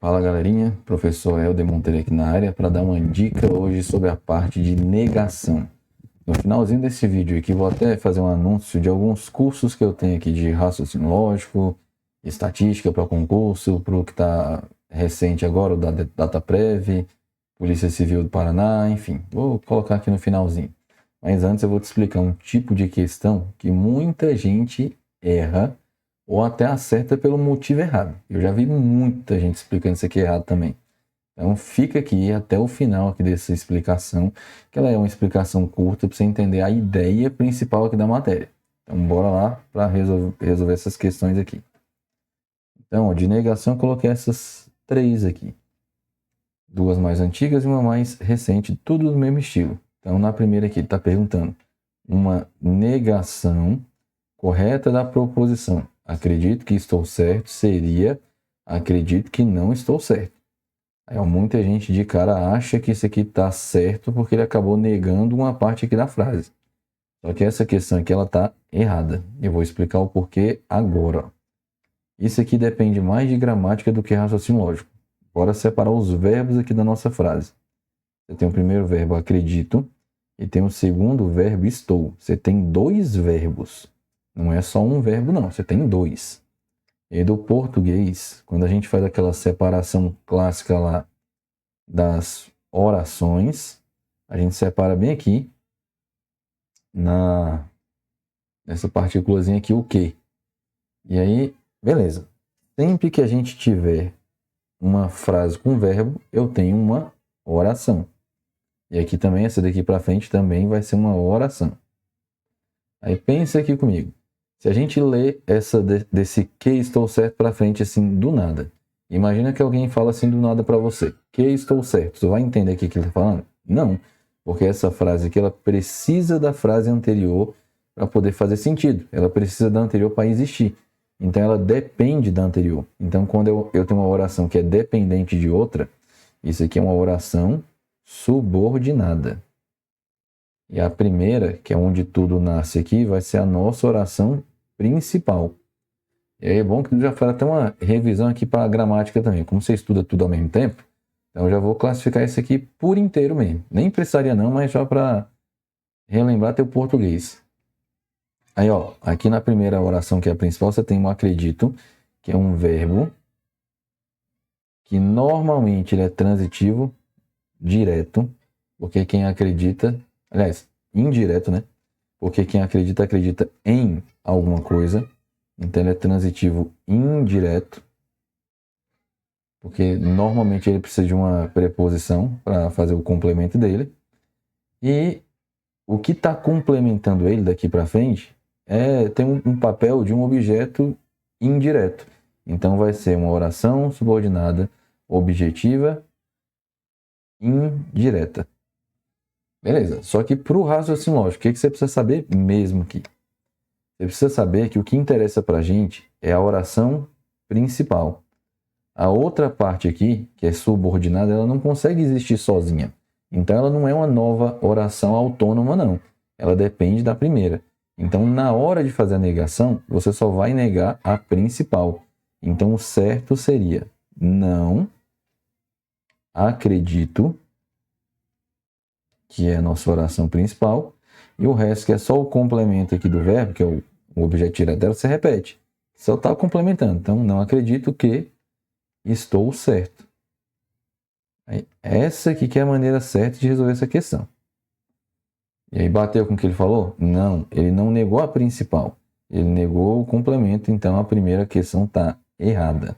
Fala galerinha, professor Helder Monteiro aqui na área para dar uma dica hoje sobre a parte de negação. No finalzinho desse vídeo aqui vou até fazer um anúncio de alguns cursos que eu tenho aqui de raciocínio lógico, estatística para concurso, para o que está recente agora, o da DataPrev, Polícia Civil do Paraná, enfim, vou colocar aqui no finalzinho. Mas antes eu vou te explicar um tipo de questão que muita gente erra ou até acerta pelo motivo errado. Eu já vi muita gente explicando isso aqui errado também. Então fica aqui até o final aqui dessa explicação, que ela é uma explicação curta para você entender a ideia principal aqui da matéria. Então bora lá para resolver essas questões aqui. Então, de negação eu coloquei essas três aqui. Duas mais antigas e uma mais recente, tudo do mesmo estilo. Então na primeira aqui está perguntando uma negação correta da proposição. Acredito que estou certo seria acredito que não estou certo. Aí, muita gente de cara acha que isso aqui está certo porque ele acabou negando uma parte aqui da frase. Só que essa questão aqui ela está errada. Eu vou explicar o porquê agora. Isso aqui depende mais de gramática do que raciocínio lógico. Bora separar os verbos aqui da nossa frase. Você tem o primeiro verbo acredito e tem o segundo verbo estou. Você tem dois verbos. Não é só um verbo, não. Você tem dois. E do português, quando a gente faz aquela separação clássica lá das orações, a gente separa bem aqui, nessa partículazinha aqui, o que. E aí, beleza. Sempre que a gente tiver uma frase com verbo, eu tenho uma oração. E aqui também, essa daqui para frente, também vai ser uma oração. Aí pensa aqui comigo. Se a gente lê desse que estou certo para frente assim do nada, imagina que alguém fala assim do nada para você, que estou certo, você vai entender o que ele está falando? Não, porque essa frase aqui ela precisa da frase anterior para poder fazer sentido, ela precisa da anterior para existir, então ela depende da anterior. Então quando eu tenho uma oração que é dependente de outra, isso aqui é uma oração subordinada. E a primeira, que é onde tudo nasce aqui, vai ser a nossa oração principal. E aí é bom que tu já faz até uma revisão aqui para a gramática também. Como você estuda tudo ao mesmo tempo, então eu já vou classificar isso aqui por inteiro mesmo. Nem precisaria não, mas só para relembrar teu português. Aí, ó, aqui na primeira oração, que é a principal, você tem um acredito, que é um verbo que normalmente ele é transitivo, direto, porque quem acredita, aliás, indireto, né? Porque quem acredita, acredita em alguma coisa. Então ele é transitivo indireto. Porque normalmente ele precisa de uma preposição para fazer o complemento dele. E o que está complementando ele daqui para frente tem um papel de um objeto indireto. Então vai ser uma oração subordinada objetiva indireta. Beleza, só que para o raciocínio lógico, o que você precisa saber mesmo aqui? Você precisa saber que o que interessa para a gente é a oração principal. A outra parte aqui, que é subordinada, ela não consegue existir sozinha. Então ela não é uma nova oração autônoma, não. Ela depende da primeira. Então na hora de fazer a negação, você só vai negar a principal. Então o certo seria não acredito, que é a nossa oração principal, e o resto, que é só o complemento aqui do verbo, que é o objeto direto dela, você repete. Só está complementando. Então, não acredito que estou certo. Aí, essa aqui que é a maneira certa de resolver essa questão. E aí, bateu com o que ele falou? Não, ele não negou a principal. Ele negou o complemento, então a primeira questão está errada.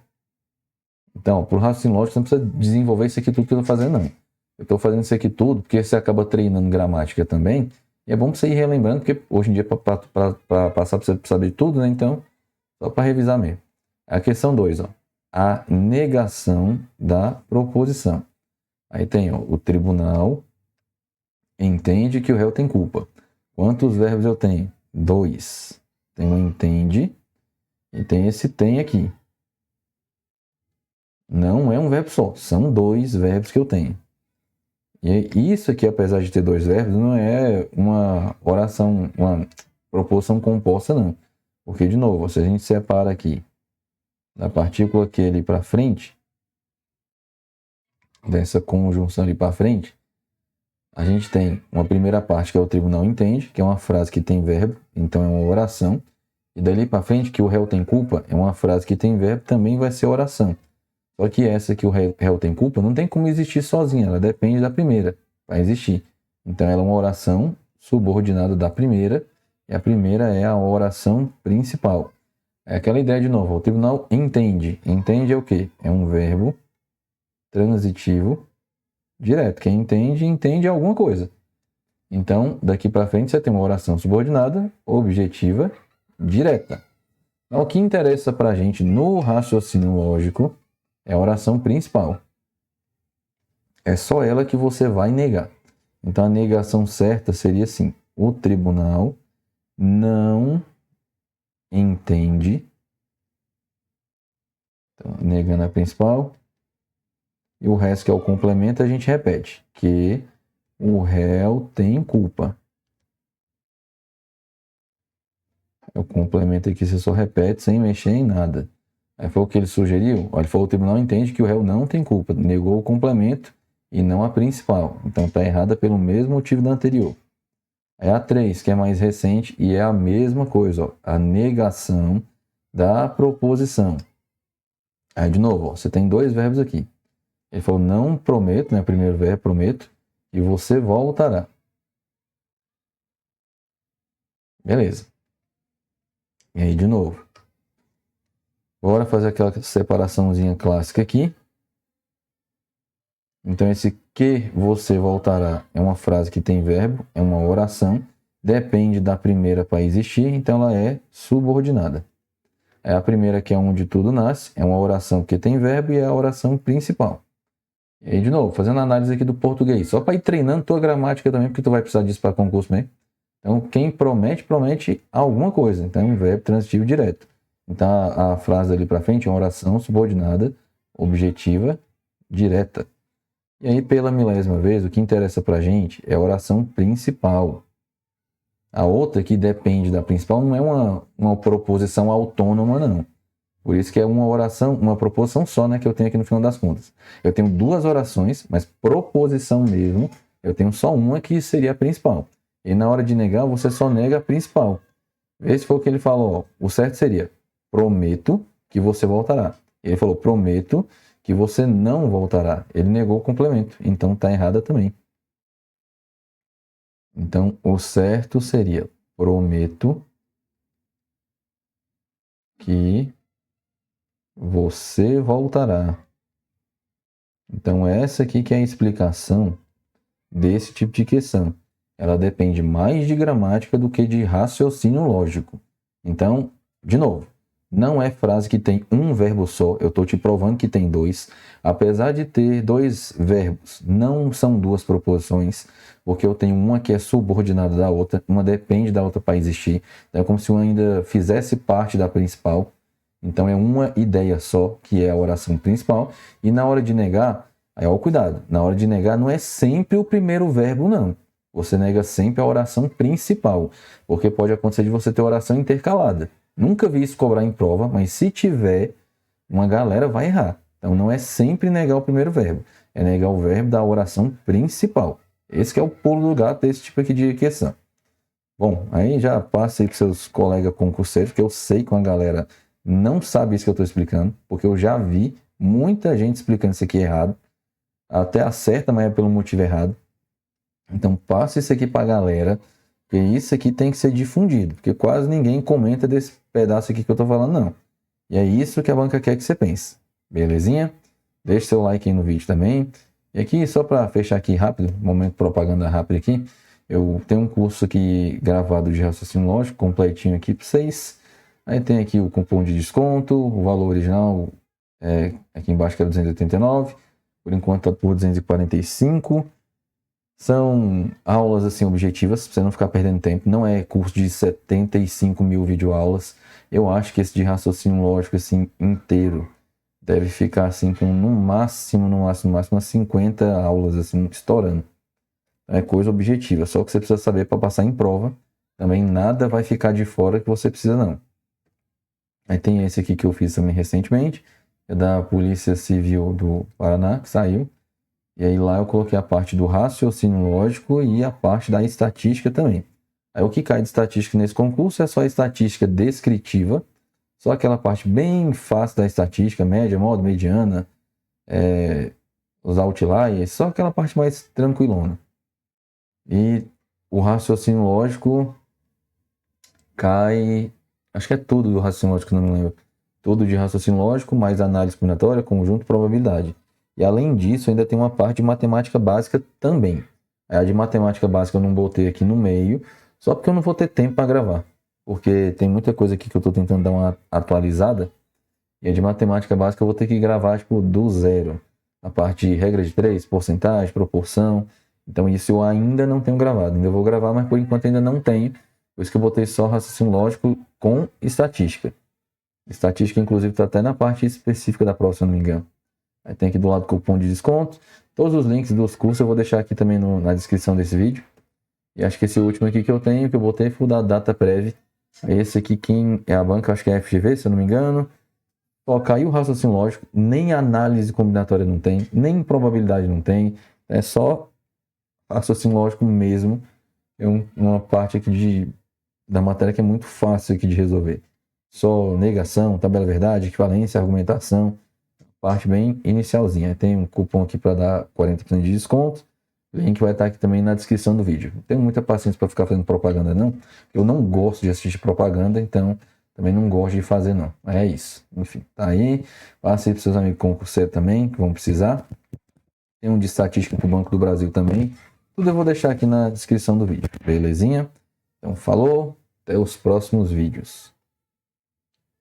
Então, para o raciocínio lógico, você não precisa desenvolver isso aqui tudo que eu estou fazendo, não. Eu estou fazendo isso aqui tudo porque você acaba treinando gramática também. E é bom você ir relembrando, porque hoje em dia, para passar para você saber tudo, né? Então, só para revisar mesmo. A questão 2, ó. A negação da proposição. Aí tem, ó, o tribunal entende que o réu tem culpa. Quantos verbos eu tenho? 2. Tem o entende e tem esse tem aqui. Não é um verbo só, são 2 verbos que eu tenho. E isso aqui, apesar de ter 2 verbos, não é uma oração, uma proposição composta, não. Porque, de novo, se a gente separa aqui da partícula que ali para frente, dessa conjunção ali para frente, a gente tem uma primeira parte que é o tribunal entende, que é uma frase que tem verbo, então é uma oração. E dali para frente, que o réu tem culpa, é uma frase que tem verbo, também vai ser oração. Só que essa que o réu tem culpa não tem como existir sozinha, ela depende da primeira para existir. Então ela é uma oração subordinada da primeira, e a primeira é a oração principal. É aquela ideia de novo, o tribunal entende. Entende é o quê? É um verbo transitivo direto. Quem entende, entende alguma coisa. Então, daqui para frente você tem uma oração subordinada, objetiva, direta. Então, o que interessa para a gente no raciocínio lógico é a oração principal. É só ela que você vai negar. Então, a negação certa seria assim: o tribunal não entende. Então, negando a principal. E o resto, que é o complemento, a gente repete. Que o réu tem culpa. O complemento aqui você só repete sem mexer em nada. Aí foi o que ele sugeriu. Olha, ele falou: o tribunal entende que o réu não tem culpa. Negou o complemento e não a principal. Então está errada pelo mesmo motivo da anterior. É a 3, que é mais recente, e é a mesma coisa. Ó, a negação da proposição. Aí, de novo, ó, você tem dois verbos aqui. Ele falou: não prometo, né? Primeiro verbo, prometo, e você voltará. Beleza. E aí, de novo. Bora fazer aquela separaçãozinha clássica aqui. Então, esse que você voltará é uma frase que tem verbo, é uma oração, depende da primeira para existir, então ela é subordinada. É a primeira, que é onde tudo nasce, é uma oração que tem verbo e é a oração principal. E aí, de novo, fazendo análise aqui do português, só para ir treinando tua gramática também, porque tu vai precisar disso para concurso mesmo. Então, quem promete, promete alguma coisa. Então, é um verbo transitivo direto. Então, a frase ali para frente é uma oração subordinada, objetiva, direta. E aí, pela milésima vez, o que interessa para a gente é a oração principal. A outra, que depende da principal, não é uma proposição autônoma, não. Por isso que é uma oração, uma proposição só, né, que eu tenho aqui no final das contas. Eu tenho duas orações, mas proposição mesmo, eu tenho só uma que seria a principal. E na hora de negar, você só nega a principal. Esse foi o que ele falou. Ó. O certo seria: prometo que você voltará. Ele falou: prometo que você não voltará. Ele negou o complemento, então está errada também. Então, o certo seria: prometo que você voltará. Então, essa aqui que é a explicação desse tipo de questão. Ela depende mais de gramática do que de raciocínio lógico. Então, de novo, não é frase que tem um verbo só. Eu estou te provando que tem dois. Apesar de ter dois verbos, não são duas proposições, porque eu tenho uma que é subordinada da outra, uma depende da outra para existir. Então, é como se uma ainda fizesse parte da principal. Então, é uma ideia só, que é a oração principal. E na hora de negar, aí, ó, cuidado, na hora de negar não é sempre o primeiro verbo, não. Você nega sempre a oração principal, porque pode acontecer de você ter oração intercalada. Nunca vi isso cobrar em prova, mas se tiver, uma galera vai errar. Então não é sempre negar o primeiro verbo, é negar o verbo da oração principal. Esse que é o pulo do gato desse tipo aqui de questão. Bom, aí já passa aí com seus colegas concurseiros, que eu sei que uma galera não sabe isso que eu estou explicando, porque eu já vi muita gente explicando isso aqui errado. Até acerta, mas é pelo motivo errado. Então passa isso aqui para a galera, porque isso aqui tem que ser difundido, porque quase ninguém comenta desse pedaço aqui que eu estou falando, não. E é isso que a banca quer que você pense. Belezinha? Deixe seu like aí no vídeo também. E aqui, só para fechar aqui rápido, momento propaganda rápido aqui, eu tenho um curso aqui gravado de raciocínio lógico, completinho aqui para vocês. Aí tem aqui o cupom de desconto, o valor original aqui embaixo que é 289, por enquanto está por 245. São aulas assim objetivas, pra você não ficar perdendo tempo. Não é curso de 75 mil videoaulas. Eu acho que esse de raciocínio lógico assim inteiro deve ficar assim com no máximo umas 50 aulas assim estourando. É coisa objetiva, só que você precisa saber para passar em prova. Também nada vai ficar de fora que você precisa não. Aí tem esse aqui que eu fiz também recentemente, é da Polícia Civil do Paraná, que saiu. E aí lá eu coloquei a parte do raciocínio lógico e a parte da estatística também. Aí o que cai de estatística nesse concurso é só a estatística descritiva, só aquela parte bem fácil da estatística, média, modo, mediana, os outliers, só aquela parte mais tranquilona. E o raciocínio lógico cai, acho que é tudo do raciocínio lógico, não me lembro. Tudo de raciocínio lógico, mais análise combinatória, conjunto, probabilidade. E além disso, ainda tem uma parte de matemática básica também. A de matemática básica eu não botei aqui no meio, só porque eu não vou ter tempo para gravar. Porque tem muita coisa aqui que eu estou tentando dar uma atualizada. E a de matemática básica eu vou ter que gravar tipo, do zero. A parte de regra de 3, porcentagem, proporção. Então isso eu ainda não tenho gravado. Ainda vou gravar, mas por enquanto ainda não tenho. Por isso que eu botei só raciocínio lógico com estatística. Estatística, inclusive, está até na parte específica da prova, se eu não me engano. Aí tem aqui do lado cupom de desconto. Todos os links dos cursos eu vou deixar aqui também na descrição desse vídeo. E acho que esse último aqui que eu tenho, que eu botei, foi o da DataPrev. Esse aqui, quem é a banca, acho que é a FGV, se eu não me engano. Só caiu o raciocínio lógico, nem análise combinatória não tem, nem probabilidade não tem. É só raciocínio lógico mesmo. É uma parte aqui da matéria que é muito fácil aqui de resolver. Só negação, tabela verdade, equivalência, argumentação. Parte bem inicialzinha. Tem um cupom aqui para dar 40% de desconto. O link vai estar aqui também na descrição do vídeo. Não tenho muita paciência para ficar fazendo propaganda, não. Eu não gosto de assistir propaganda, então também não gosto de fazer, não. É isso. Enfim, tá aí. Passe aí para seus amigos concurseiros também, que vão precisar. Tem um de estatística para o Banco do Brasil também. Tudo eu vou deixar aqui na descrição do vídeo. Belezinha? Então, falou. Até os próximos vídeos.